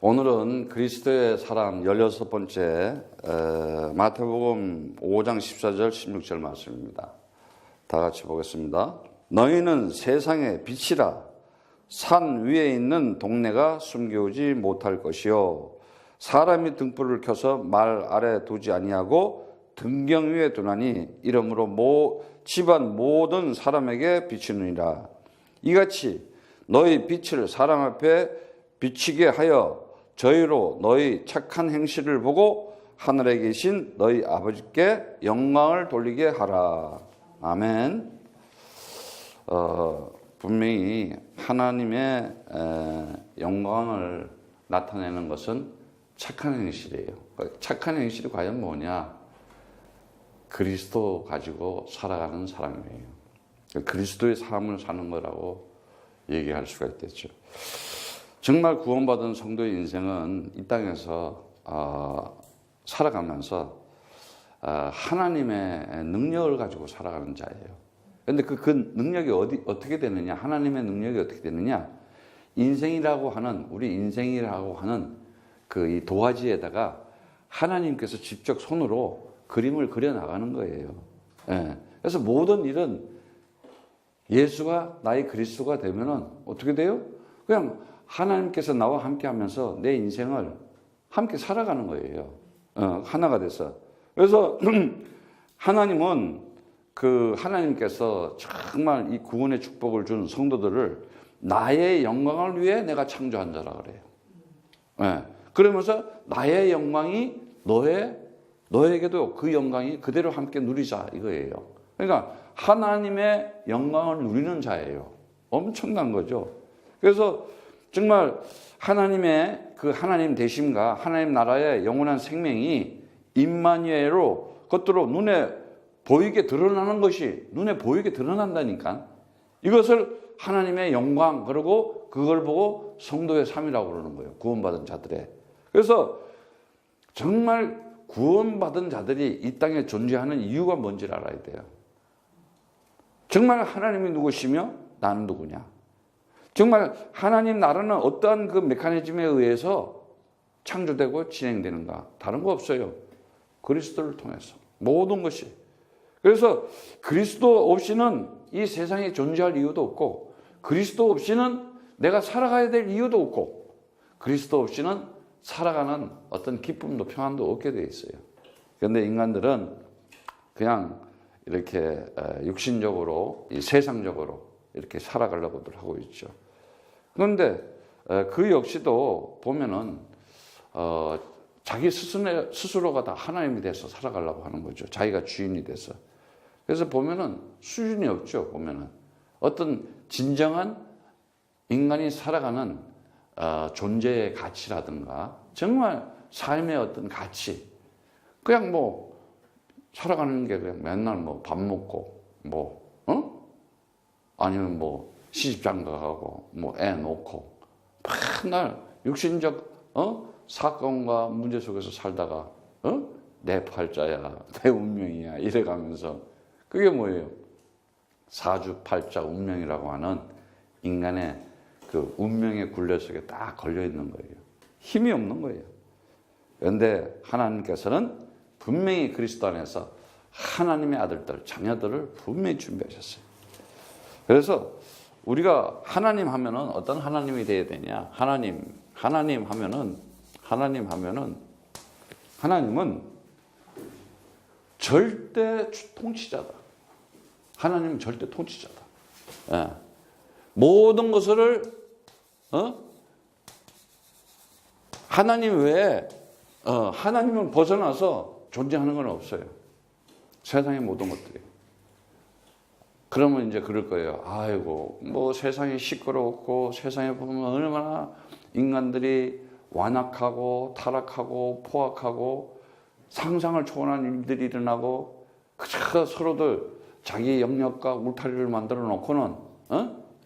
오늘은 그리스도의 사랑 16번째 마태복음 5장 14절 16절 말씀입니다. 다 같이 보겠습니다. 너희는 세상의 빛이라. 산 위에 있는 동네가 숨겨오지 못할 것이요 사람이 등불을 켜서 말 아래 두지 아니하고 등경 위에 두나니 이러므로 집안 모든 사람에게 비추느니라. 이같이 너희 빛을 사람 앞에 비치게 하여 저희로 너희 착한 행실을 보고 하늘에 계신 너희 아버지께 영광을 돌리게 하라. 아멘. 분명히 하나님의 영광을 나타내는 것은 착한 행실이에요. 착한 행실이 과연 뭐냐? 그리스도 가지고 살아가는 사람이에요. 그리스도의 삶을 사는 거라고 얘기할 수가 있겠죠. 정말 구원받은 성도의 인생은 이 땅에서 살아가면서 하나님의 능력을 가지고 살아가는 자예요. 그런데 그 능력이 어떻게 되느냐? 하나님의 능력이 어떻게 되느냐? 우리 인생이라고 하는 이 도화지에다가 하나님께서 직접 손으로 그림을 그려 나가는 거예요. 예. 그래서 모든 일은 예수가 나의 그리스도가 되면은 어떻게 돼요? 그냥 하나님께서 나와 함께 하면서 내 인생을 함께 살아가는 거예요. 하나가 돼서. 그래서 하나님은 하나님께서 정말 이 구원의 축복을 준 성도들을 나의 영광을 위해 내가 창조한 자라 그래요. 네. 그러면서 나의 영광이 너에게도 그 영광이 그대로 함께 누리자 이거예요. 그러니까 하나님의 영광을 누리는 자예요. 엄청난 거죠. 그래서 정말 하나님의 하나님 되심과 하나님 나라의 영원한 생명이 임마누엘로 그것들로 눈에 보이게 드러난다니까. 이것을 하나님의 영광, 그리고 그걸 보고 성도의 삶이라고 그러는 거예요. 구원받은 자들의. 그래서 정말 구원받은 자들이 이 땅에 존재하는 이유가 뭔지를 알아야 돼요. 정말 하나님이 누구시며 나는 누구냐? 정말 하나님 나라는 어떠한 그 메커니즘에 의해서 창조되고 진행되는가? 다른 거 없어요. 그리스도를 통해서 모든 것이. 그래서 그리스도 없이는 이 세상에 존재할 이유도 없고, 그리스도 없이는 내가 살아가야 될 이유도 없고, 그리스도 없이는 살아가는 어떤 기쁨도 평안도 없게 돼 있어요. 그런데 인간들은 그냥 이렇게 육신적으로, 세상적으로 이렇게 살아가려고들 하고 있죠. 그런데 그 역시도 보면은 자기 스스로가 다 하나님이 돼서 살아가려고 하는 거죠. 자기가 주인이 돼서. 그래서 보면은 수준이 없죠. 보면은 어떤 진정한 인간이 살아가는 존재의 가치라든가 정말 삶의 어떤 가치, 그냥 살아가는 게 그냥 맨날 밥 먹고 아니면 시집장가 가고 애 놓고 맨날 육신적 사건과 문제 속에서 살다가 내 팔자야, 내 운명이야 이래가면서, 그게 뭐예요? 사주팔자 운명이라고 하는 인간의 그 운명의 굴레 속에 딱 걸려 있는 거예요. 힘이 없는 거예요. 그런데 하나님께서는 분명히 그리스도 안에서 하나님의 아들들, 자녀들을 분명히 준비하셨어요. 그래서 우리가 하나님 하면은 어떤 하나님이 돼야 되냐? 하나님 하면은 하나님은 절대 통치자다. 하나님은 절대 통치자다. 예. 모든 것을 하나님 외에 하나님을 벗어나서 존재하는 건 없어요. 세상의 모든 것들이. 그러면 이제 그럴 거예요. 아이고, 세상이 시끄럽고 세상에 보면 얼마나 인간들이 완악하고 타락하고 포악하고 상상을 초월한 일들이 일어나고 그저 서로들 자기 영역과 울타리를 만들어 놓고는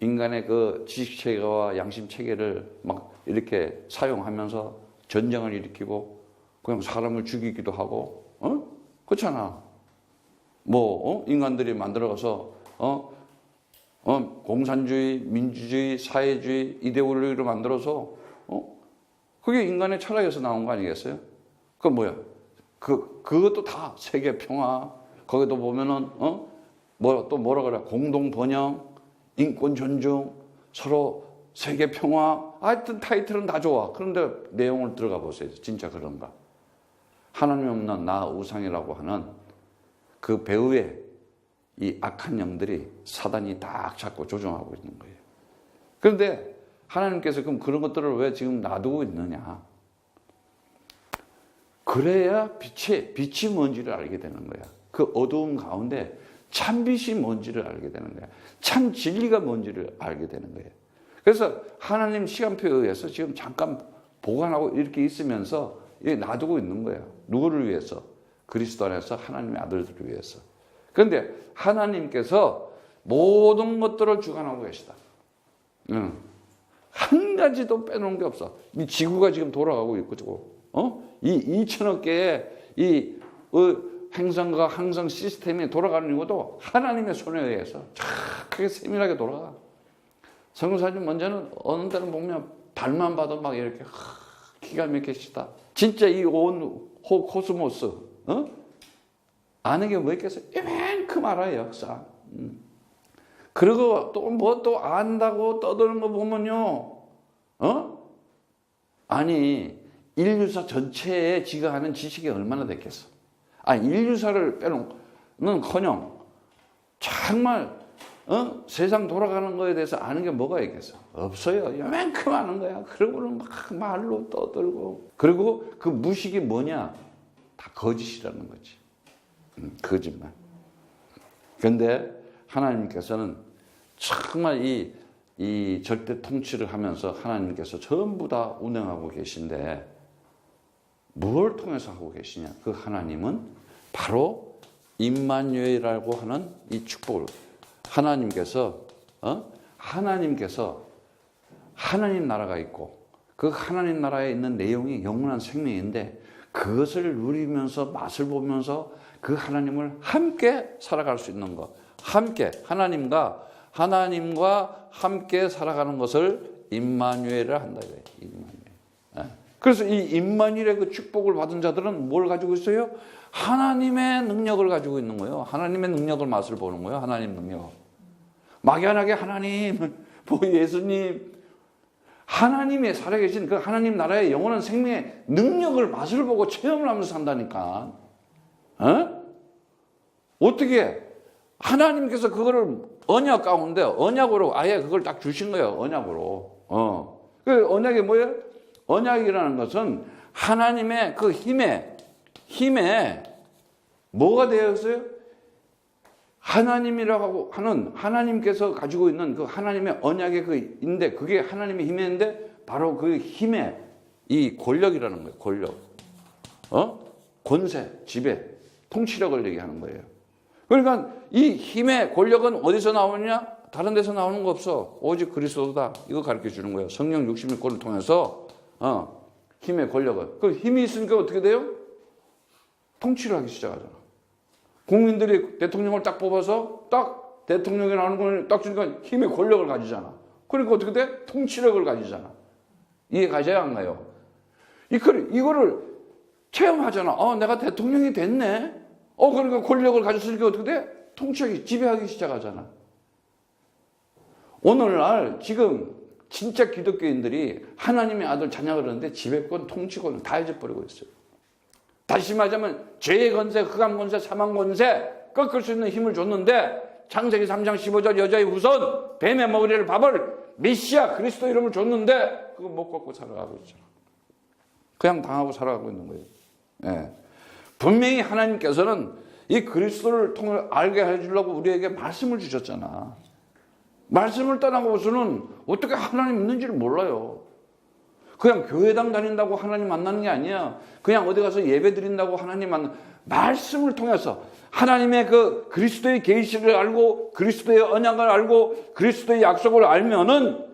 인간의 그 지식체계와 양심체계를 막 이렇게 사용하면서 전쟁을 일으키고 그냥 사람을 죽이기도 하고 그렇잖아. 인간들이 만들어서 공산주의, 민주주의, 사회주의 이데올로기를 만들어서 그게 인간의 철학에서 나온 거 아니겠어요? 그 뭐야? 그것도 다 세계 평화. 거기도 보면은 또 뭐라 그래? 공동 번영, 인권 존중, 서로 세계 평화. 하여튼 타이틀은 다 좋아. 그런데 내용을 들어가 보세요. 진짜 그런가? 하나님 없는 나 우상이라고 하는 그 배후에 이 악한 영들이 사단이 딱 잡고 조종하고 있는 거예요. 그런데 하나님께서 그럼 그런 것들을 왜 지금 놔두고 있느냐? 그래야 빛이 뭔지를 알게 되는 거야. 그 어두움 가운데 참 빛이 뭔지를 알게 되는 거야. 참 진리가 뭔지를 알게 되는 거예요. 그래서 하나님 시간표에 의해서 지금 잠깐 보관하고 이렇게 있으면서 놔두고 있는 거예요. 누구를 위해서? 그리스도 안에서 하나님의 아들들을 위해서. 그런데 하나님께서 모든 것들을 주관하고 계시다. 한 가지도 빼놓은 게 없어. 이 지구가 지금 돌아가고 있고, 이 2천억 개의 이 행성과 항성 시스템이 돌아가는 이것도 하나님의 손에 의해서 착하게 세밀하게 돌아가. 성경사님 먼저는 어느 때는 보면 달만 봐도 막 이렇게 기가 막히시다. 진짜 이 온 코스모스, 아는 게 뭐 있겠어요? 이만큼 알아요, 역사. 그리고 또 뭐 또 안다고 떠드는 거 보면요, 아니, 인류사 전체에 지가 하는 지식이 얼마나 됐겠어. 인류사를 빼놓는 커녕, 정말, 세상 돌아가는 거에 대해서 아는 게 뭐가 있겠어? 없어요. 이만큼 아는 거야. 그러고는 막 말로 떠들고. 그리고 그 무식이 뭐냐? 다 거짓이라는 거지. 거짓말. 그런데 하나님께서는 정말 이 절대 통치를 하면서 하나님께서 전부 다 운행하고 계신데 무엇을 통해서 하고 계시냐? 그 하나님은 바로 임마누엘이라고 하는 이 축복을 하나님께서 하나님 나라가 있고 그 하나님 나라에 있는 내용이 영원한 생명인데 그것을 누리면서 맛을 보면서 그 하나님을 함께 살아갈 수 있는 것, 함께 하나님과 함께 살아가는 것을 임마누엘을 한다 이거예요. 임마누엘. 그래서 이 임마누엘의 그 축복을 받은 자들은 뭘 가지고 있어요? 하나님의 능력을 가지고 있는 거예요. 하나님의 능력을 맛을 보는 거예요. 하나님 능력. 막연하게 하나님, 뭐 예수님, 하나님이 살아계신 그 하나님 나라의 영원한 생명의 능력을 맛을 보고 체험을 하면서 산다니까. 어떻게 하나님께서 그거를 언약 가운데 언약으로 아예 그걸 딱 주신 거예요. 언약으로. 그 언약이 뭐예요? 언약이라는 것은 하나님의 그 힘에 뭐가 되어 있어요? 하나님이라고 하는 하나님께서 가지고 있는 그 하나님의 언약의 그인데 그게 하나님의 힘인데 바로 그 힘의 이 권력이라는 거예요. 권력. 권세, 지배, 통치력을 얘기하는 거예요. 그러니까 이 힘의 권력은 어디서 나오느냐? 다른 데서 나오는 거 없어. 오직 그리스도다. 이거 가르쳐 주는 거예요. 성령 66권을 통해서 힘의 권력은. 그 힘이 있으니까 어떻게 돼요? 통치를 하기 시작하잖아. 국민들이 대통령을 딱 뽑아서 딱 대통령이 나오는 걸 딱 주니까 힘의 권력을 가지잖아. 그러니까 어떻게 돼? 통치력을 가지잖아. 이해 가셔야 안 가요? 이거를 체험하잖아. 내가 대통령이 됐네. 그러니까 권력을 가졌으니까 어떻게 돼? 통치하기, 지배하기 시작하잖아. 오늘날 지금 진짜 기독교인들이 하나님의 아들 자녀가 그러는데 지배권, 통치권을 다 잊어버리고 있어요. 다시 말하자면 죄의 권세, 흑암 권세, 사망 권세 꺾을 수 있는 힘을 줬는데 창세기 3장 15절 여자의 후손 뱀의 머리를 밥을 메시아 그리스도 이름을 줬는데 그거 못 꺾고 살아가고 있잖아. 그냥 당하고 살아가고 있는 거예요. 예. 분명히 하나님께서는 이 그리스도를 통해 알게 해주려고 우리에게 말씀을 주셨잖아. 말씀을 떠나고서는 어떻게 하나님 있는지를 몰라요. 그냥 교회당 다닌다고 하나님 만나는 게 아니야. 그냥 어디 가서 예배 드린다고 하나님 만나. 말씀을 통해서 하나님의 그 그리스도의 계시를 알고 그리스도의 언약을 알고 그리스도의 약속을 알면은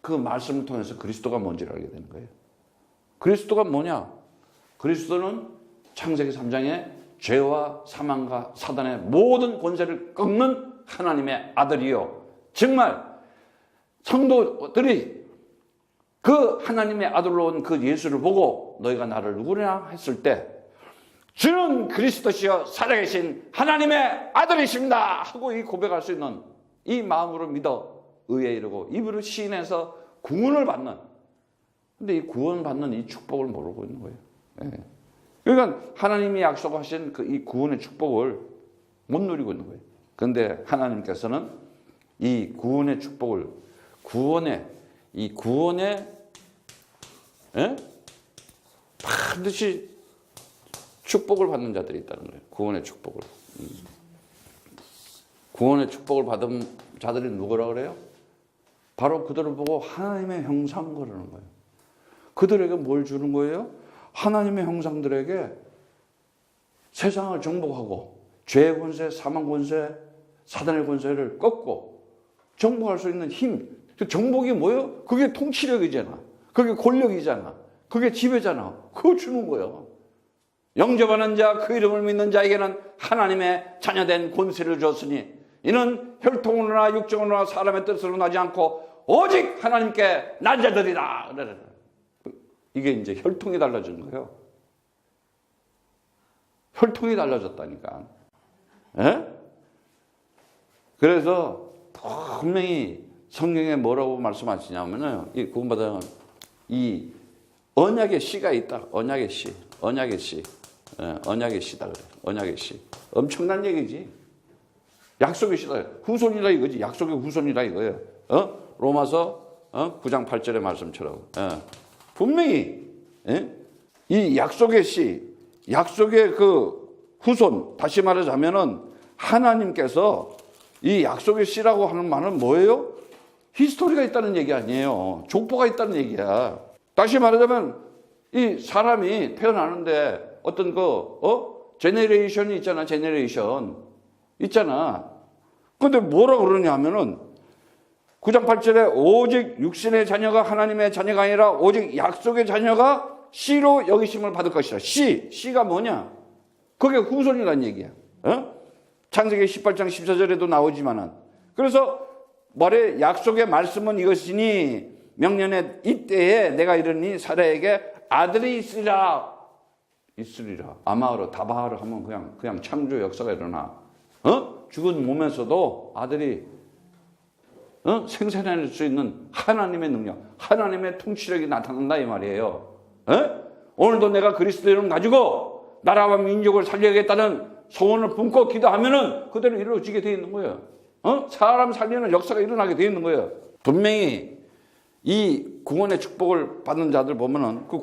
그 말씀을 통해서 그리스도가 뭔지를 알게 되는 거예요. 그리스도가 뭐냐? 그리스도는 창세기 3장에 죄와 사망과 사단의 모든 권세를 꺾는 하나님의 아들이요. 정말 성도들이 그 하나님의 아들로 온 그 예수를 보고 너희가 나를 누구냐 했을 때 주는 그리스도시여 살아계신 하나님의 아들이십니다 하고 이 고백할 수 있는 이 마음으로 믿어 의에 이르고 입으로 시인해서 구원을 받는, 근데 이 구원받는 이 축복을 모르고 있는 거예요. 예. 그러니까 하나님이 약속하신 그 이 구원의 축복을 못 누리고 있는 거예요. 그런데 하나님께서는 이 구원의 축복을, 이 구원의 예? 반드시 축복을 받는 자들이 있다는 거예요. 구원의 축복을. 구원의 축복을 받은 자들이 누구라 그래요? 바로 그들을 보고 하나님의 형상 그러는 거예요. 그들에게 뭘 주는 거예요? 하나님의 형상들에게 세상을 정복하고 죄의 권세, 사망 권세, 사단의 권세를 꺾고 정복할 수 있는 힘. 그 정복이 뭐예요? 그게 통치력이잖아. 그게 권력이잖아. 그게 지배잖아. 그거 주는 거예요. 영접하는 자, 그 이름을 믿는 자에게는 하나님의 자녀된 권세를 줬으니 이는 혈통으로나 육정으로나 사람의 뜻으로 나지 않고 오직 하나님께 난 자들이다. 이게 이제 혈통이 달라진 거예요. 혈통이 달라졌다니까. 예? 그래서 분명히 성경에 뭐라고 말씀하시냐면은 이 구원받은 이 언약의 씨가 있다. 언약의 씨. 언약의 씨다 그래. 언약의 씨. 엄청난 얘기지. 약속의 씨다. 후손이라 이거지. 약속의 후손이라 이거예요. 로마서 9장 8절의 말씀처럼. 분명히 이 약속의 씨, 약속의 그 후손, 다시 말하자면은 하나님께서 이 약속의 씨라고 하는 말은 뭐예요? 히스토리가 있다는 얘기 아니에요. 족보가 있다는 얘기야. 다시 말하자면 이 사람이 태어나는데 어떤 제네레이션이 있잖아. 제네레이션 있잖아. 근데 뭐라 그러냐 하면은 9장 8절에 오직 육신의 자녀가 하나님의 자녀가 아니라 오직 약속의 자녀가 씨로 여기심을 받을 것이라. 씨가 뭐냐? 그게 후손이라는 얘기야. 창세기 18장 14절에도 나오지만은. 그래서 말에 약속의 말씀은 이것이니 명년의 이때에 내가 이르니 사라에게 아들이 있으리라. 아마르 다바하르 하면 그냥 창조 역사가 일어나. 죽은 몸에서도 아들이 생산해낼 수 있는 하나님의 능력, 하나님의 통치력이 나타난다 이 말이에요. 오늘도 내가 그리스도 이름 가지고 나라와 민족을 살려야겠다는 소원을 품고 기도하면은 그대로 이루어지게 되어 있는 거예요. 사람 살리는 역사가 일어나게 되어 있는 거예요. 분명히 이 구원의 축복을 받는 자들 보면은 그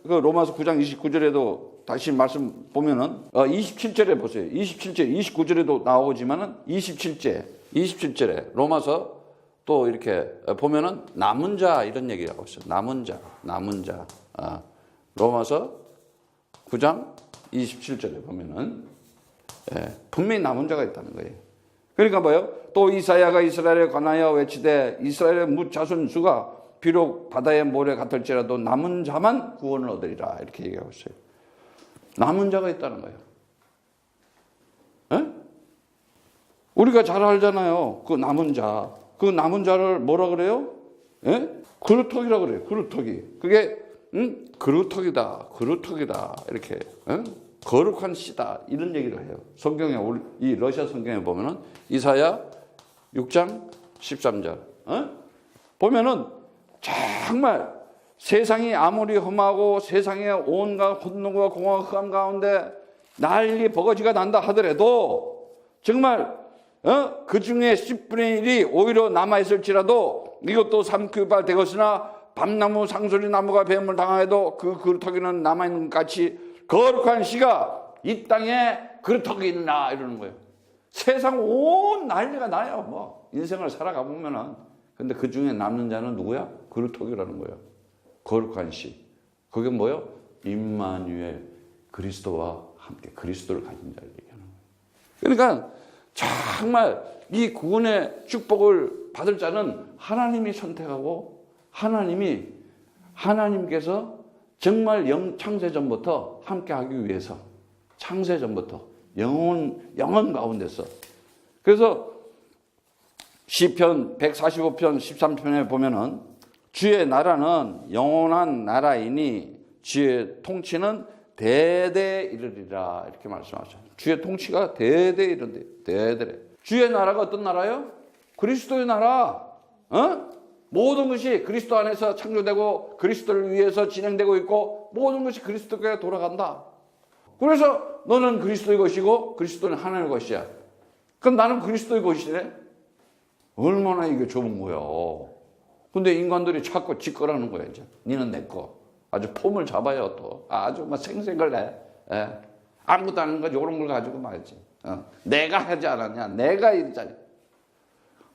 로마서 9장 29절에도 다시 말씀 보면은 27절에 보세요. 27절, 29절에도 나오지만은 27절에 로마서 또 이렇게 보면은 남은 자 이런 얘기를 하고 있어요. 남은 자. 로마서 9장 27절에 보면은 분명히 남은 자가 있다는 거예요. 그러니까 뭐요? 또 이사야가 이스라엘에 관하여 외치되 이스라엘의 뭇 자손 수가 비록 바다의 모래 같을지라도 남은 자만 구원을 얻으리라 이렇게 얘기하고 있어요. 남은 자가 있다는 거예요. 우리가 잘 알잖아요. 그 남은 자를 뭐라 그래요? 그루터기라 그래요. 그루터기. 그게 그루터기다 이렇게 거룩한 씨다 이런 얘기를 해요. 성경에 이 러시아 성경에 보면은 이사야 6장 13절 보면은 정말 세상이 아무리 험하고 세상에 온갖 혼돈과 공허와 흑암 가운데 난리 버거지가 난다 하더라도 정말 그 중에 10분의 1이 오히려 남아있을지라도 이것도 삼큐발 되것이나 밤나무 상소리 나무가 뱀을 당하여도 그 그루터기는 남아있는 것 같이 거룩한 씨가 이 땅에 그루터기 있나 이러는 거예요. 세상 온 난리가 나요. 뭐 인생을 살아가 보면은. 근데 그 중에 남는 자는 누구야? 그루터기라는 거예요. 거룩한 씨. 그게 뭐예요? 임마누엘, 그리스도와 함께 그리스도를 가진 자를 얘기하는 거예요. 그러니까 정말 이 구원의 축복을 받을 자는 하나님이 선택하고 하나님께서 정말 창세전부터 함께 하기 위해서 창세전부터 영원 가운데서. 그래서 시편 145편 13편에 보면은 주의 나라는 영원한 나라이니 주의 통치는 대대 이르리라. 이렇게 말씀하셨어요. 주의 통치가 대대 이른대. 대대래. 주의 나라가 어떤 나라요? 그리스도의 나라. 모든 것이 그리스도 안에서 창조되고 그리스도를 위해서 진행되고 있고 모든 것이 그리스도께 돌아간다. 그래서 너는 그리스도의 것이고 그리스도는 하나님의 것이야. 그럼 나는 그리스도의 것이네. 얼마나 이게 좁은 거야. 근데 인간들이 자꾸 짓거라는 거야. 이제 니는 내 거. 아주 폼을 잡아요. 또 아주 막 생생을 해. 예. 아무것도 아닌 거 이런 걸 가지고 말이지. 내가 하지 않았냐. 내가 이랬잖아.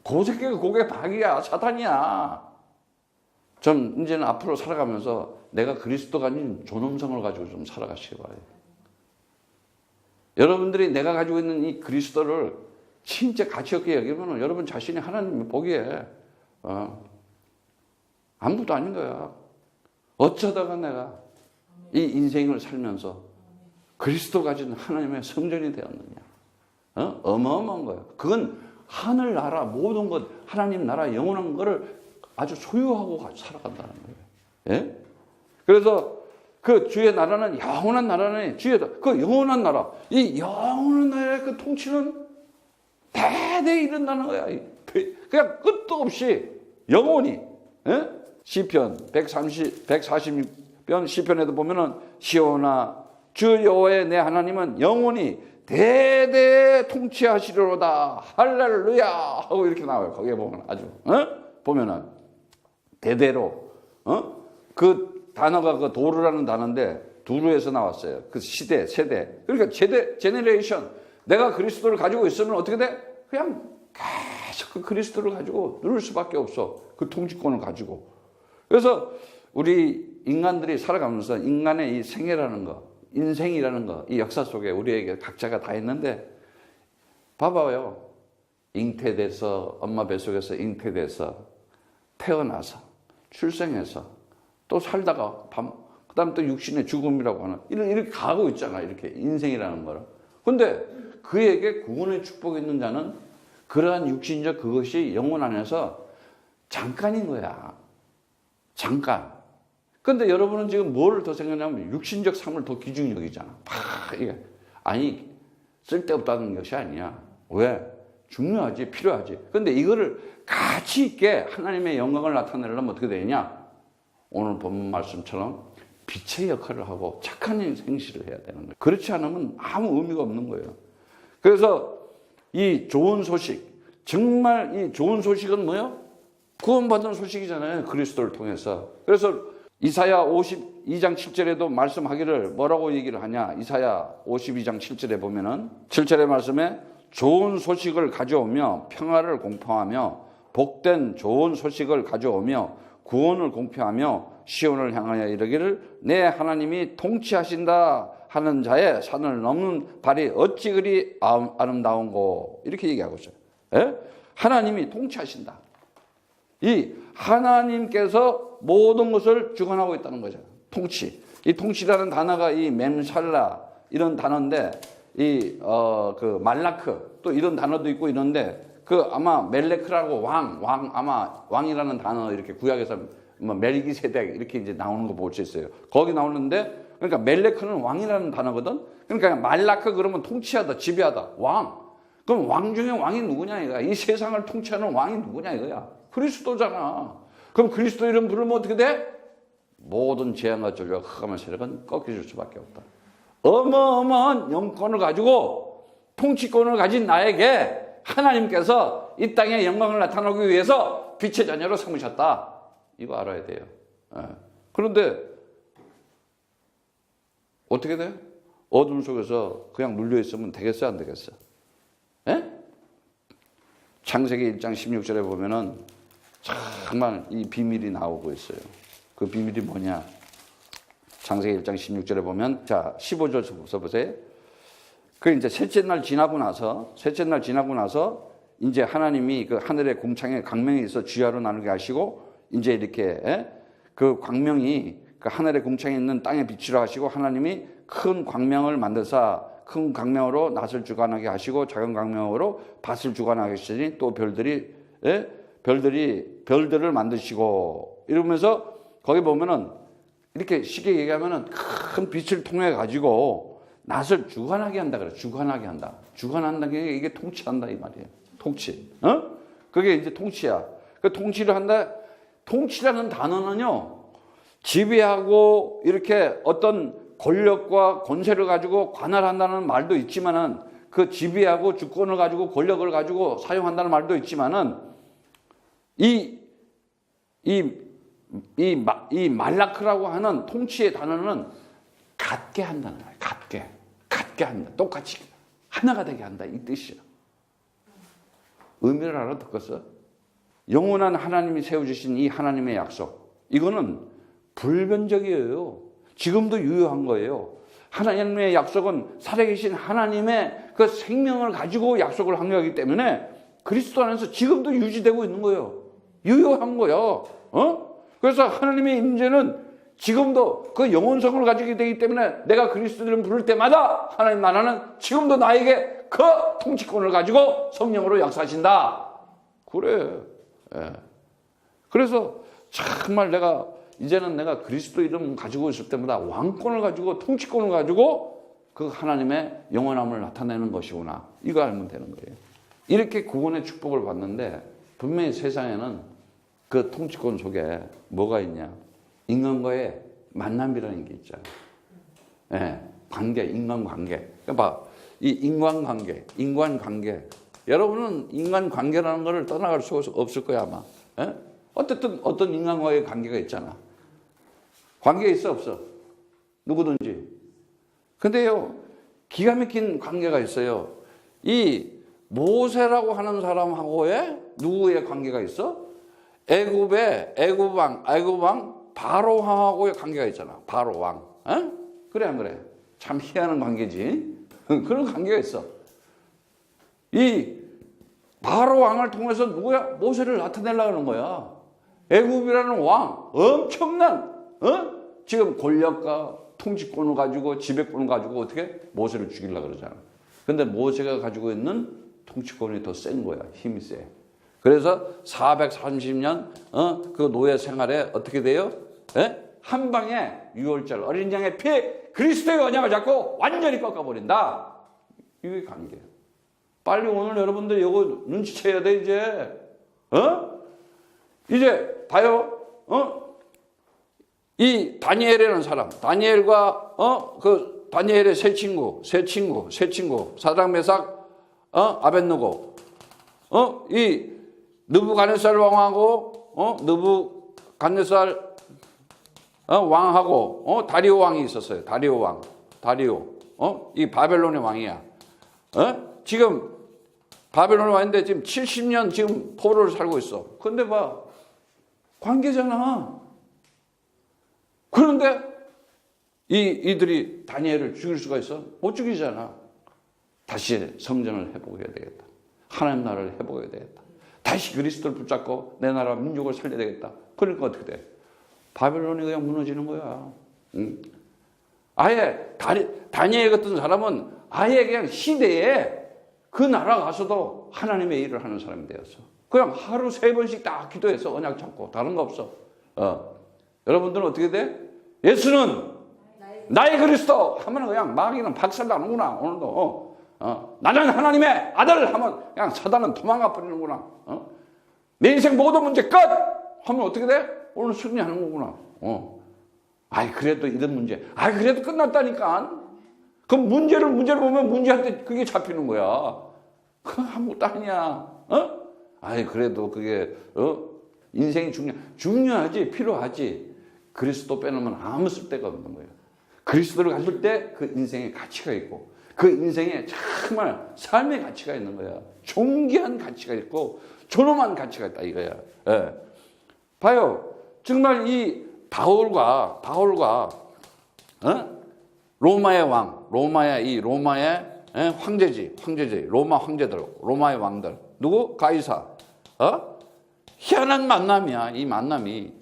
그 새끼가 그게 박이야. 사탄이야. 전 이제는 앞으로 살아가면서 내가 그리스도가 아닌 존엄성을 가지고 좀 살아가시기 바라요. 여러분들이 내가 가지고 있는 이 그리스도를 진짜 가치 없게 여기면 여러분 자신이 하나님이 보기에 아무것도 아닌 거야. 어쩌다가 내가 이 인생을 살면서 그리스도 가진 하나님의 성전이 되었느냐. 어마어마한 거야. 그건 하늘나라 모든 것 하나님 나라 영원한 거를 아주 소유하고 살아간다는 거예요. 예? 그래서 그 주의 나라는 영원한 나라는 주의 그 영원한 나라 이 영원한 나라의 그 통치는 대대에 이른다는 거야. 그냥 끝도 없이 영원히. 예? 시편 140편 시편에도 보면은 시온아 주 여호와의 내 하나님은 영원히 대대 통치하시리로다 할렐루야 하고 이렇게 나와요. 거기에 보면 아주 보면은 대대로 그 단어가 그 도르라는 단어인데 두루에서 나왔어요. 그 시대 세대. 그러니까 제네레이션 내가 그리스도를 가지고 있으면 어떻게 돼? 그냥 계속 그 그리스도를 가지고 누릴 수밖에 없어. 그 통치권을 가지고. 그래서 우리 인간들이 살아가면서 인간의 이 생애라는 거, 인생이라는 거, 이 역사 속에 우리에게 각자가 다 있는데 봐봐요. 잉태돼서 엄마 뱃속에서 잉태돼서 태어나서 출생해서 또 살다가 그다음 또 육신의 죽음이라고 하는 이렇게 가고 있잖아. 이렇게 인생이라는 거를. 근데 그에게 구원의 축복이 있는 자는 그러한 육신적 그것이 영혼 안에서 잠깐인 거야. 잠깐. 근데 여러분은 지금 뭐를 더 생각하냐면 육신적 삶을 더 귀중히 여기잖아. 이게 아니 쓸데없다는 것이 아니야. 왜? 중요하지, 필요하지. 근데 이거를 가치 있게 하나님의 영광을 나타내려면 어떻게 되냐? 오늘 본문 말씀처럼 빛의 역할을 하고 착한 행실을 해야 되는 거예요. 그렇지 않으면 아무 의미가 없는 거예요. 그래서 이 좋은 소식, 정말 이 좋은 소식은 뭐예요? 구원받은 소식이잖아요. 그리스도를 통해서. 그래서 이사야 52장 7절에도 말씀하기를 뭐라고 얘기를 하냐? 이사야 52장 7절에 보면은 7절의 말씀에 좋은 소식을 가져오며 평화를 공포하며 복된 좋은 소식을 가져오며 구원을 공표하며 시온을 향하여 이르기를 내 하나님이 통치하신다 하는 자의 산을 넘는 발이 어찌 그리 아름다운고 이렇게 얘기하고 있어요. 예? 하나님이 통치하신다. 이 하나님께서 모든 것을 주관하고 있다는 거죠. 통치. 이 통치라는 단어가 이 mem샬라 이런 단어인데 그 말라크 또 이런 단어도 있고 이런데 그 아마 멜레크라고 아마 왕이라는 단어 이렇게 구약에서 뭐 멜기세덱 이렇게 이제 나오는 거 볼 수 있어요. 거기 나오는데 그러니까 멜레크는 왕이라는 단어거든. 그러니까 말라크 그러면 통치하다, 지배하다, 왕. 그럼 왕 중에 왕이 누구냐 이거야. 이 세상을 통치하는 왕이 누구냐 이거야. 그리스도잖아. 그럼 그리스도 이름 부르면 어떻게 돼? 모든 재앙과 전류와 흑암의 세력은 꺾여질 수밖에 없다. 어마어마한 영권을 가지고 통치권을 가진 나에게 하나님께서 이 땅에 영광을 나타내기 위해서 빛의 자녀로 삼으셨다. 이거 알아야 돼요. 그런데 어떻게 돼? 어둠 속에서 그냥 눌려있으면 되겠어 안 되겠어? 창세기 1장 16절에 보면은 정말 이 비밀이 나오고 있어요. 그 비밀이 뭐냐? 창세기 1장 16절에 보면 자 15절 써보세요. 그 이제 셋째 날 지나고 나서 이제 하나님이 그 하늘의 공창에 광명이 있어 주야로 나누게 하시고 이제 이렇게 그 광명이 그 하늘의 공창에 있는 땅에 비추려 하시고 하나님이 큰 광명을 만드사 큰 광명으로 낫을 주관하게 하시고 작은 광명으로 밭을 주관하게 하시니 또 별들을 만드시고 이러면서 거기 보면은 이렇게 쉽게 얘기하면은 큰 빛을 통해 가지고 낫을 주관하게 한다 그래. 주관하게 한다. 주관한다는 게 이게 통치한다 이 말이에요. 통치. 그게 이제 통치야. 그 통치를 한다. 통치라는 단어는요. 지배하고 이렇게 어떤 권력과 권세를 가지고 관할한다는 말도 있지만은 그 지배하고 주권을 가지고 권력을 가지고 사용한다는 말도 있지만은 이 말라크라고 하는 통치의 단어는 같게 한다는 거예요. 같게 한다. 똑같이 하나가 되게 한다 이 뜻이야. 의미를 알아듣겠어? 영원한 하나님이 세워주신 이 하나님의 약속, 이거는 불변적이에요. 지금도 유효한 거예요. 하나님의 약속은 살아계신 하나님의 그 생명을 가지고 약속을 한 거기 때문에 그리스도 안에서 지금도 유지되고 있는 거예요. 유효한 거예요. 그래서 하나님의 임재는 지금도 그 영원성을 가지게 되기 때문에 내가 그리스도를 부를 때마다 하나님 나라는 지금도 나에게 그 통치권을 가지고 성령으로 역사하신다. 그래. 예. 그래서 정말 이제는 내가 그리스도 이름 가지고 있을 때마다 왕권을 가지고 통치권을 가지고 그 하나님의 영원함을 나타내는 것이구나. 이거 알면 되는 거예요. 이렇게 구원의 축복을 받는데 분명히 세상에는 그 통치권 속에 뭐가 있냐. 인간과의 만남이라는 게 있잖아요. 예, 관계, 인간관계. 그러니까 이 인간관계. 여러분은 인간관계라는 것을 떠나갈 수 없을 거야 아마. 예? 어쨌든 어떤 인간과의 관계가 있잖아. 관계 있어 없어? 누구든지. 근데요, 기가 막힌 관계가 있어요. 이 모세라고 하는 사람하고의 누구의 관계가 있어? 애굽 왕 바로 왕하고의 관계가 있잖아. 바로 왕. 에? 그래 안 그래? 참 희한한 관계지. 그런 관계가 있어. 이 바로 왕을 통해서 누구야? 모세를 나타내려고 하는 거야. 애굽이라는 왕, 엄청난 지금 권력과 통치권을 가지고 지배권을 가지고 어떻게 모세를 죽이려고 그러잖아. 근데 모세가 가지고 있는 통치권이 더 센 거야. 힘이 세. 그래서 430년 그 노예 생활에 어떻게 돼요? 한 방에 유월절 어린 양의 피 그리스도의 언약을 잡고 완전히 꺾어버린다. 이게 관계예요. 빨리 오늘 여러분들 이거 눈치채야 돼 이제. 이제 봐요. 이 다니엘이라는 사람, 다니엘과 그 다니엘의 세 친구, 사드락 메삭, 아벳느고, 이 느부갓네살 왕하고 느부갓네살 왕하고 다리오 왕이 있었어요. 다리오. 이 바벨론의 왕이야. 지금 바벨론 왕인데 지금 70년 지금 포로를 살고 있어. 근데 봐, 관계잖아. 그런데 이들이 다니엘을 죽일 수가 있어? 못 죽이잖아. 다시 성전을 회복해야 되겠다. 하나님 나라를 회복해야 되겠다. 다시 그리스도를 붙잡고 내 나라 민족을 살려야 되겠다. 그러니까 어떻게 돼? 바벨론이 그냥 무너지는 거야. 아예 다니엘 같은 사람은 아예 그냥 시대에 그 나라 가서도 하나님의 일을 하는 사람이 되었어. 그냥 하루 3번씩 딱 기도해서 언약 잡고 다른 거 없어. 여러분들은 어떻게 돼? 예수는 나의 그리스도 하면 그냥 마귀는 박살나는구나. 오늘도 나는 하나님의 아들 하면 그냥 사단은 도망가 버리는구나. 내 인생 모든 문제 끝 하면 어떻게 돼? 오늘 승리하는 거구나. 아이 그래도 이런 문제. 아이 그래도 끝났다니까. 그럼 문제를 보면 문제한테 그게 잡히는 거야. 그건 아무것도 아니야. 아이 그래도 그게 인생이 중요하지, 필요하지. 그리스도 빼놓으면 아무 쓸데가 없는 거예요. 그리스도를 가질 때 그 인생의 가치가 있고 그 인생에 정말 삶의 가치가 있는 거야. 존귀한 가치가 있고 존엄한 가치가 있다 이거야. 예. 봐요. 정말 이 바울과 로마의 왕, 로마의 황제지, 로마 황제들, 로마의 왕들. 누구? 가이사. 희한한 만남이야, 이 만남이.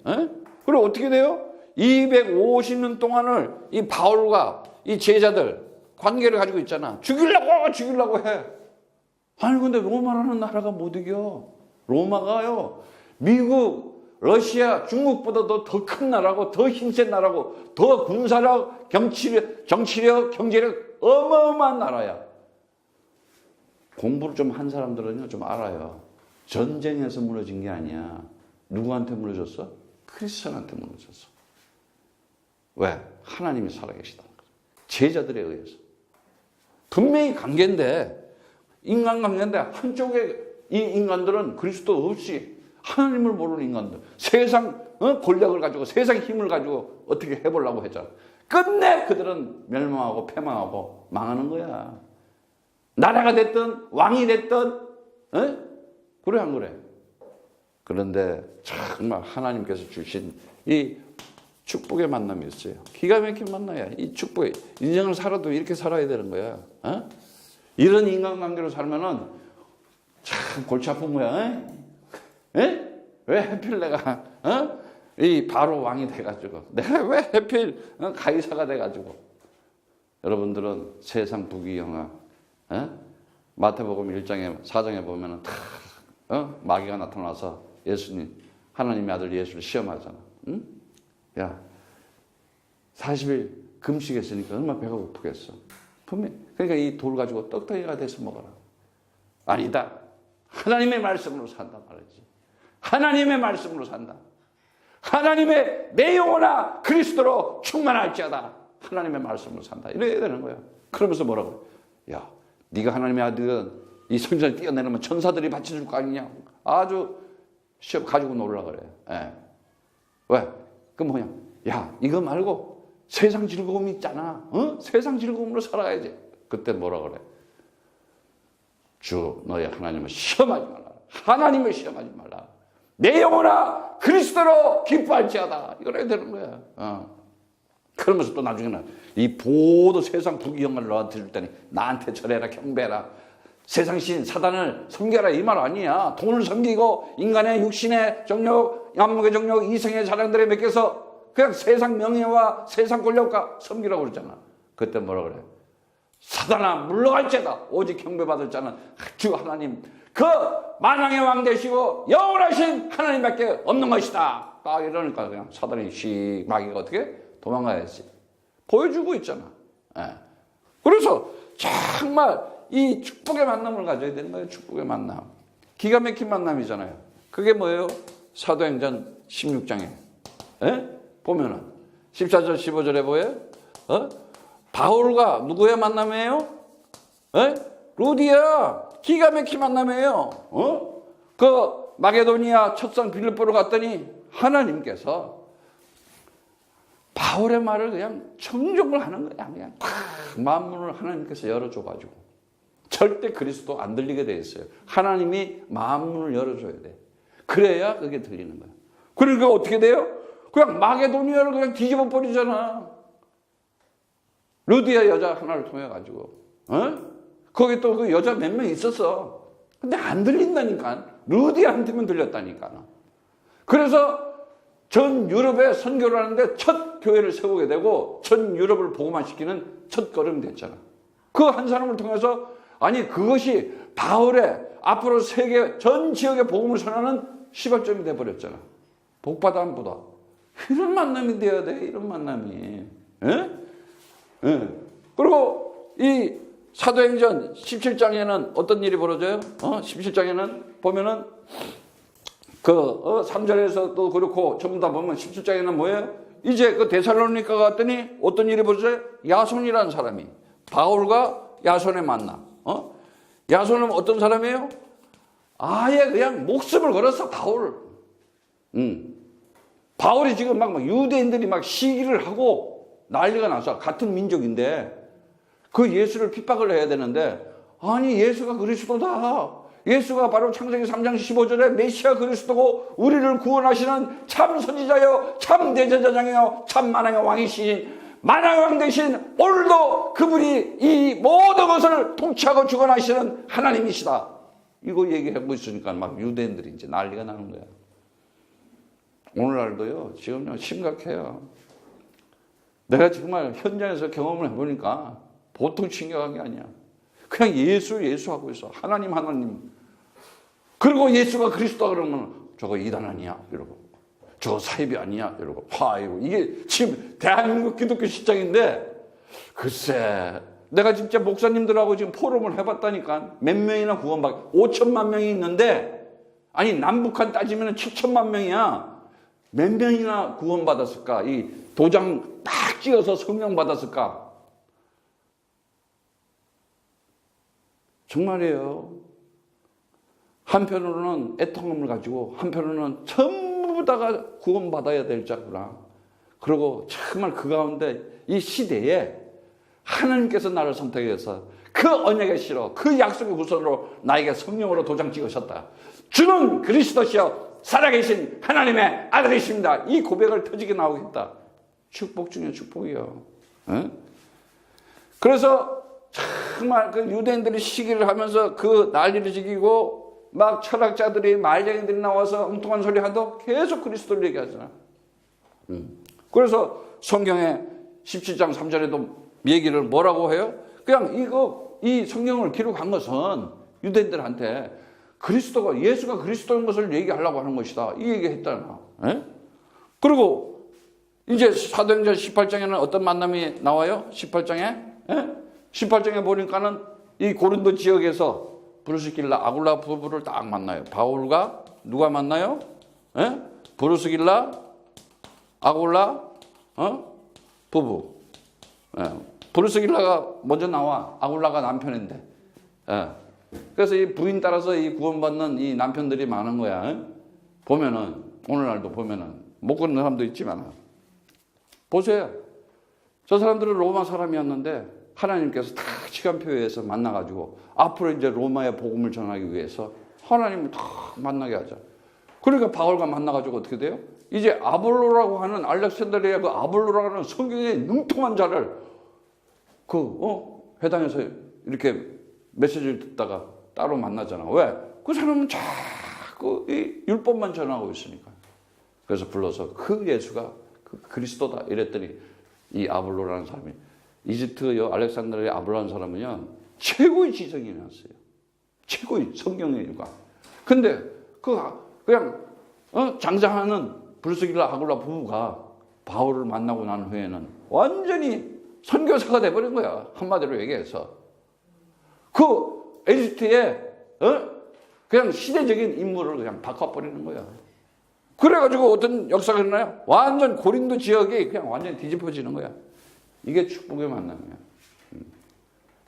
그리고 어떻게 돼요? 250년 동안을 이 바울과 이 제자들 관계를 가지고 있잖아. 죽이려고 해. 아니, 근데 로마라는 나라가 못 이겨. 로마가요, 미국, 러시아, 중국보다도 더 큰 나라고 더 힘센 나라고 더 군사력, 정치력, 경제력 어마어마한 나라야. 공부를 좀 한 사람들은요 좀 알아요. 전쟁에서 무너진 게 아니야. 누구한테 무너졌어? 크리스천한테 무너졌어. 왜? 하나님이 살아계시다는 거죠. 제자들에 의해서. 분명히 관계인데, 인간관계인데 한쪽에 이 인간들은 그리스도 없이 하나님을 모르는 인간들, 세상 권력을 가지고 세상 힘을 가지고 어떻게 해보려고 했잖아. 끝내 그들은 멸망하고 패망하고 망하는 거야. 나라가 됐든 왕이 됐든 그래 안 그래? 그런데 정말 하나님께서 주신 이 축복의 만남이 있어요. 기가 막힌 만나야. 이 축복이 인생을 살아도 이렇게 살아야 되는 거야. 이런 인간관계로 살면은 참 골치 아픈 거야. 왜 하필 내가 이 바로 왕이 돼가지고 내가 왜 하필 가이사가 돼가지고. 여러분들은 세상 부귀영화 마태복음 1장에 4장에 보면은 다 마귀가 나타나서 예수님 하나님의 아들 예수를 시험하잖아. 응? 야 40일 금식했으니까 얼마나 배가 고프겠어. 분명히 그러니까 이 돌 가지고 떡덩이가 돼서 먹어라. 아니다. 하나님의 말씀으로 산다 말이지. 하나님의 말씀으로 산다. 하나님의 내 영혼아 그리스도로 충만할지어다. 하나님의 말씀으로 산다. 이래야 되는 거야. 그러면서 뭐라고? 야, 네가 하나님의 아들은 이 성전을 뛰어내리면 천사들이 바쳐줄 거 아니냐. 아주 시험 가지고 놀라 그래. 예. 왜? 그 뭐냐? 야, 이거 말고 세상 즐거움이 있잖아. 세상 즐거움으로 살아야지. 그때 뭐라 그래? 주 너의 하나님을 시험하지 말라. 하나님을 시험하지 말라. 내 영혼아 그리스도로 기뻐할지어다. 이걸 해야 되는 거야. 그러면서 또 나중에는 이 모든 세상 부귀영화를 너한테 줄 테니 나한테 절해라 경배해라. 세상 신 사단을 섬겨라 이 말 아니야. 돈을 섬기고 인간의 육신의 정욕, 안목의 정욕, 이성의 자랑들에 맡겨서 그냥 세상 명예와 세상 권력과 섬기라고 그랬잖아. 그때 뭐라 그래? 사단아 물러갈지어다. 오직 경배받을 자는 주 하나님 그 만왕의 왕 되시고 영원하신 하나님밖에 없는 것이다. 딱 이러니까 그냥 사단이 씩 마귀가 어떻게 도망가야지. 보여주고 있잖아. 예. 그래서 정말 이 축복의 만남을 가져야 되는 거예요. 축복의 만남. 기가 막힌 만남이잖아요. 그게 뭐예요? 사도행전 16장에 보면은 14절 15절에 뭐예요? 바울과 누구의 만남이에요? 루디아. 기가 막힌 만남이에요. 그 마게도니아 첫성 빌립보로 갔더니 하나님께서 바울의 말을 그냥 청종을 하는 거야. 그냥 만문을 하나님께서 열어줘가지고 절대 그리스도 안 들리게 돼 있어요. 하나님이 만문을 열어줘야 돼. 그래야 그게 들리는 거야. 그러니까 어떻게 돼요? 그냥 마게도니아를 그냥 뒤집어 버리잖아. 루디아 여자 하나를 통해 가지고 거기 또 그 여자 몇 명 있었어. 근데 안 들린다니까. 루디아한테만 들렸다니까. 그래서 전 유럽에 선교를 하는데 첫 교회를 세우게 되고 전 유럽을 복음화 시키는 첫 걸음이 됐잖아. 그 한 사람을 통해서 아니 그것이 바울의 앞으로 세계 전 지역의 복음을 전하는 시발점이 돼버렸잖아. 복받아 안 보다. 이런 만남이 돼야 돼. 이런 만남이. 그리고 이 사도행전 17장에는 어떤 일이 벌어져요? 17장에는 보면은 그 3절에서도 그렇고 전부 다 보면 17장에는 뭐예요? 이제 그 데살로니가 갔더니 어떤 일이 벌어져요? 야손이라는 사람이 바울과 야손의 만남. 야손은 어떤 사람이에요? 아예 그냥 목숨을 걸었어 바울. 바울이 지금 막 유대인들이 막 시기를 하고 난리가 나서 같은 민족인데 그 예수를 핍박을 해야 되는데 아니 예수가 그리스도다. 예수가 바로 창세기 3장 15절에 메시아 그리스도고 우리를 구원하시는 참 선지자여 참 대제사장이여 참 만왕의 왕이시니 만왕의 왕 대신 오늘도 그분이 이 모든 것을 통치하고 주관하시는 하나님이시다. 이거 얘기하고 있으니까 막 유대인들이 이제 난리가 나는 거야. 오늘날도요 지금 심각해요. 내가 정말 현장에서 경험을 해보니까 보통 심각한 게 아니야. 그냥 예수 하고 있어. 하나님. 그리고 예수가 그리스도다 그러면 저거 이단 아니야 이러고. 저 사입이 아니냐 이러고 아이고 이게 지금 대한민국 기독교 시장인데 글쎄 내가 진짜 목사님들하고 지금 포럼을 해봤다니까 몇 명이나 구원받 5천만 명이 있는데 아니 남북한 따지면 7천만 명이야. 몇 명이나 구원받았을까? 이 도장 딱 찍어서 성령 받았을까? 정말이에요. 한편으로는 애통함을 가지고 한편으로는 전부 다가 구원받아야 될 자구나. 그리고 정말 그 가운데 이 시대에 하나님께서 나를 선택해서 그 언약의 씨로 그 약속의 후손으로 나에게 성령으로 도장 찍으셨다. 주는 그리스도시여 살아계신 하나님의 아들이십니다. 이 고백을 터지게 나오겠다. 축복 중에 축복이요. 에? 그래서 정말 그 유대인들이 시기를 하면서 그 난리를 지기고 막 철학자들이 말쟁이들이 나와서 엉뚱한 소리 하도 계속 그리스도를 얘기하잖아. 그래서 성경에 17장 3절에도 얘기를 뭐라고 해요? 그냥 이 성경을 기록한 것은 유대인들한테 그리스도가 예수가 그리스도인 것을 얘기하려고 하는 것이다. 이 얘기했잖아. 에? 그리고 이제 사도행전 18장에는 어떤 만남이 나와요? 18장에? 에? 18장에 보니까는 이 고린도 지역에서 브루스길라 아굴라 부부를 딱 만나요. 바울과 누가 만나요? 에? 브루스길라 아굴라 부부. 예. 브루스길라가 먼저 나와. 아굴라가 남편인데. 예. 그래서 이 부인 따라서 이 구원받는 이 남편들이 많은 거야. 예? 보면은 오늘날도 보면은 못 걷는 사람도 있지만 보세요. 저 사람들은 로마 사람이었는데 하나님께서 다 시간표에서 만나가지고 앞으로 이제 로마의 복음을 전하기 위해서 하나님을 다 만나게 하자. 그러니까 바울과 만나가지고 어떻게 돼요? 이제 아볼로라고 하는 알렉산드리아 그 아볼로라고 하는 성경에 능통한 자를 회당에서 이렇게 메시지를 듣다가 따로 만나잖아. 왜? 그 사람은 자꾸 이 율법만 전하고 있으니까. 그래서 불러서 그 예수가 그 그리스도다 이랬더니 이 아볼로라는 사람이 이집트 알렉산드리아 아볼로라는 사람은요 최고의 지성인이었어요. 최고의 성경의 일관. 근데 그냥 장장하는 브루스길라 아굴라 부부가 바울을 만나고 난 후에는 완전히 선교사가 돼버린 거야. 한마디로 얘기해서. 그 에집트에 그냥 시대적인 인물을 그냥 바꿔버리는 거야. 그래가지고 어떤 역사가 일어나요? 완전 고린도 지역이 그냥 완전히 뒤집어지는 거야. 이게 축복의 만남이야.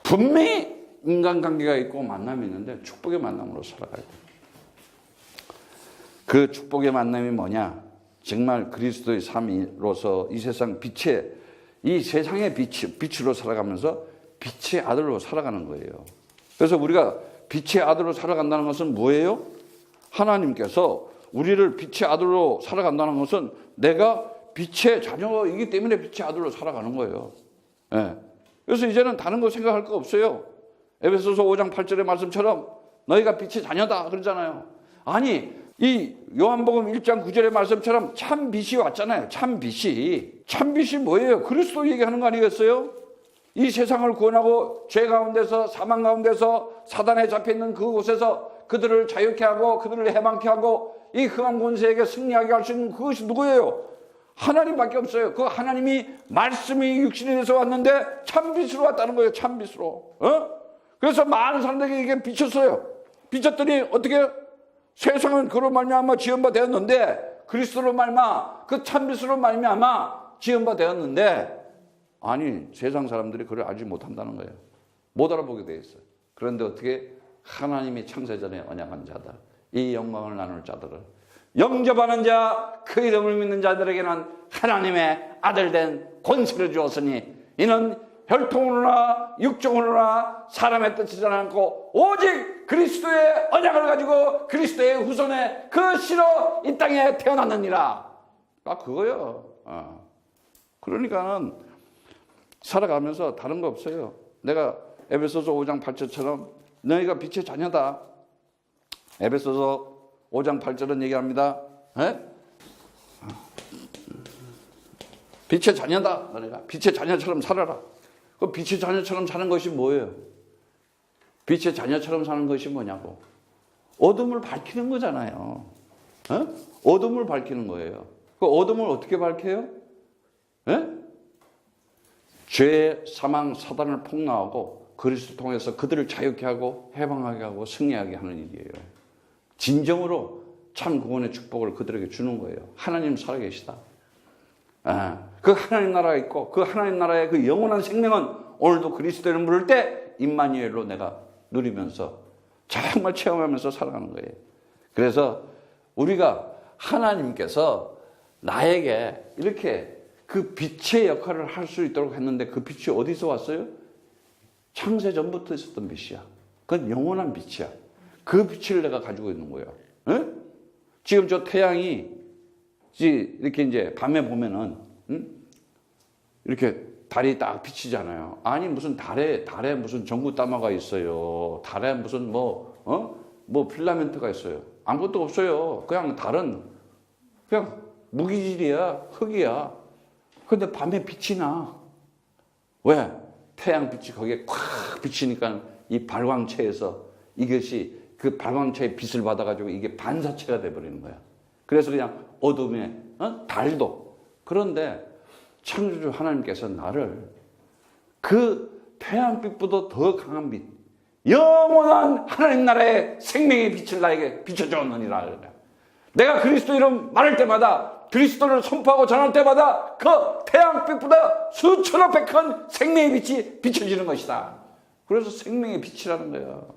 분명히 인간관계가 있고 만남이 있는데 축복의 만남으로 살아가야 돼. 그 축복의 만남이 뭐냐? 정말 그리스도의 삶으로서 이 세상 이 세상의 빛으로 살아가면서 빛의 아들로 살아가는 거예요. 그래서 우리가 빛의 아들로 살아간다는 것은 뭐예요? 하나님께서 우리를 빛의 아들로 살아간다는 것은 내가 빛의 자녀이기 때문에 빛의 아들로 살아가는 거예요. 네. 그래서 이제는 다른 거 생각할 거 없어요. 에베소서 5장 8절의 말씀처럼 너희가 빛의 자녀다 그러잖아요. 아니 이 요한복음 1장 9절의 말씀처럼 참 빛이 왔잖아요. 참 빛이 뭐예요? 그리스도 얘기하는 거 아니겠어요? 이 세상을 구원하고 죄 가운데서 사망 가운데서 사단에 잡혀있는 그곳에서 그들을 자유케 하고 그들을 해방케 하고 이 흑암 권세에게 승리하게 할 수 있는 그것이 누구예요? 하나님밖에 없어요. 그 하나님이 말씀이 육신이 돼서 왔는데 참빛으로 왔다는 거예요. 참빛으로. 그래서 많은 사람들에게 비쳤어요. 비쳤더니 어떻게 세상은 그로 말미암아 지은 바 되었는데 그리스도로 말미암아 그 참빛으로 말미암아 지은 바 되었는데 아니 세상 사람들이 그걸 알지 못한다는 거예요. 못 알아보게 돼 있어요. 그런데 어떻게 하나님이 창세전에 언약한 자들 이 영광을 나눌 자들을 영접하는 자 그 이름을 믿는 자들에게는 하나님의 아들된 권세를 주었으니 이는 혈통으로나 육종으로나 사람의 뜻이지 않고 오직 그리스도의 언약을 가지고 그리스도의 후손의 그 씨로 이 땅에 태어났느니라. 그거요. 그러니까는 살아가면서 다른 거 없어요. 내가 에베소서 5장 8절처럼 너희가 빛의 자녀다. 에베소서 5장 8절은 얘기합니다. 빛의 자녀다. 너희가 빛의 자녀처럼 살아라. 그 빛의 자녀처럼 사는 것이 뭐예요? 빛의 자녀처럼 사는 것이 뭐냐고. 어둠을 밝히는 거잖아요. 어둠을 밝히는 거예요. 그 어둠을 어떻게 밝혀요? 예? 죄, 사망, 사단을 폭로하고 그리스도 통해서 그들을 자유케 하고 해방하게 하고 승리하게 하는 일이에요. 진정으로 참 구원의 축복을 그들에게 주는 거예요. 하나님 살아계시다. 그 하나님 나라가 있고 그 하나님 나라의 그 영원한 생명은 오늘도 그리스도를 물을 때 임마누엘로 내가 누리면서 정말 체험하면서 살아가는 거예요. 그래서 우리가 하나님께서 나에게 이렇게 그 빛의 역할을 할 수 있도록 했는데 그 빛이 어디서 왔어요? 창세 전부터 있었던 빛이야. 그건 영원한 빛이야. 그 빛을 내가 가지고 있는 거야. 에? 지금 저 태양이 이렇게 이제 밤에 보면은 이렇게 달이 딱 비치잖아요. 아니 무슨 달에 무슨 전구다마가 있어요. 달에 무슨 뭐 필라멘트가 있어요. 아무것도 없어요. 그냥 달은 그냥 무기질이야, 흙이야. 근데 밤에 빛이 나. 왜? 태양빛이 거기에 콱 비치니까 이 발광체에서 이것이 그 발광체의 빛을 받아가지고 이게 반사체가 돼버리는 거야. 그래서 그냥 어둠에 달도. 그런데 창조주 하나님께서 나를 그 태양빛보다 더 강한 빛, 영원한 하나님 나라의 생명의 빛을 나에게 비춰주었느니라. 내가 그리스도 이름 말할 때마다 그리스도를 선포하고 전할 때마다 그 태양빛보다 수천억 배 큰 생명의 빛이 비춰지는 것이다. 그래서 생명의 빛이라는 거예요.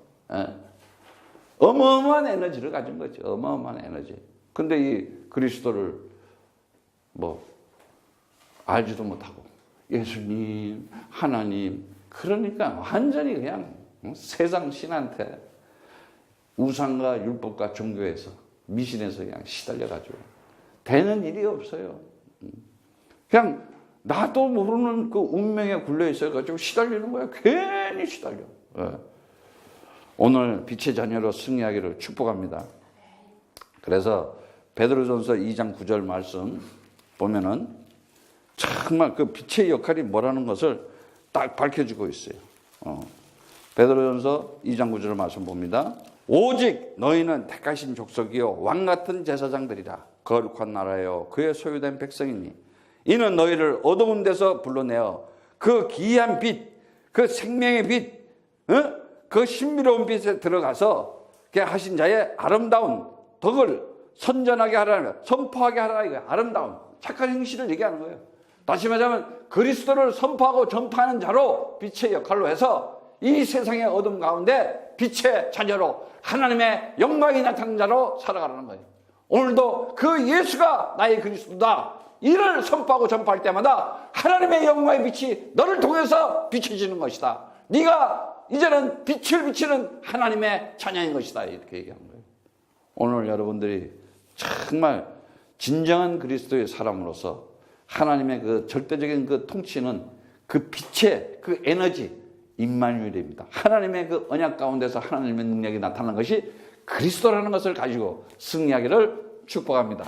어마어마한 에너지를 가진 거죠. 어마어마한 에너지. 근데 이 그리스도를 알지도 못하고 예수님, 하나님, 그러니까 완전히 그냥 세상 신한테 우상과 율법과 종교에서 미신에서 그냥 시달려가지고 되는 일이 없어요. 그냥 나도 모르는 그 운명에 굴려 있어가지고 시달리는 거야. 괜히 시달려. 오늘 빛의 자녀로 승리하기를 축복합니다. 그래서 베드로전서 2장 9절 말씀 보면은 정말 그 빛의 역할이 뭐라는 것을 딱 밝혀주고 있어요. 베드로전서 2장 9절 말씀 봅니다. 오직 너희는 택하신 족속이요 왕같은 제사장들이라 거룩한 나라요 그의 소유된 백성이니 이는 너희를 어두운 데서 불러내어 그 기이한 빛, 그 생명의 빛, 그 신비로운 빛에 들어가서 하신 자의 아름다운 덕을 선전하게 하라는 거예요. 선포하게 하라 이거예요. 아름다운 착한 행실을 얘기하는 거예요. 다시 말하면 그리스도를 선포하고 전파하는 자로 빛의 역할로 해서 이 세상의 어둠 가운데 빛의 자녀로 하나님의 영광이 나타나는 자로 살아가라는 거예요. 오늘도 그 예수가 나의 그리스도다 이를 선포하고 전파할 때마다 하나님의 영광의 빛이 너를 통해서 비춰지는 것이다. 네가 이제는 빛을 비치는 하나님의 자녀인 것이다 이렇게 얘기하는 거예요. 오늘 여러분들이 정말 진정한 그리스도의 사람으로서 하나님의 그 절대적인 그 통치는 그 빛의 그 에너지 임마누엘입니다. 하나님의 그 언약 가운데서 하나님의 능력이 나타나는 것이 그리스도라는 것을 가지고 승리하기를 축복합니다.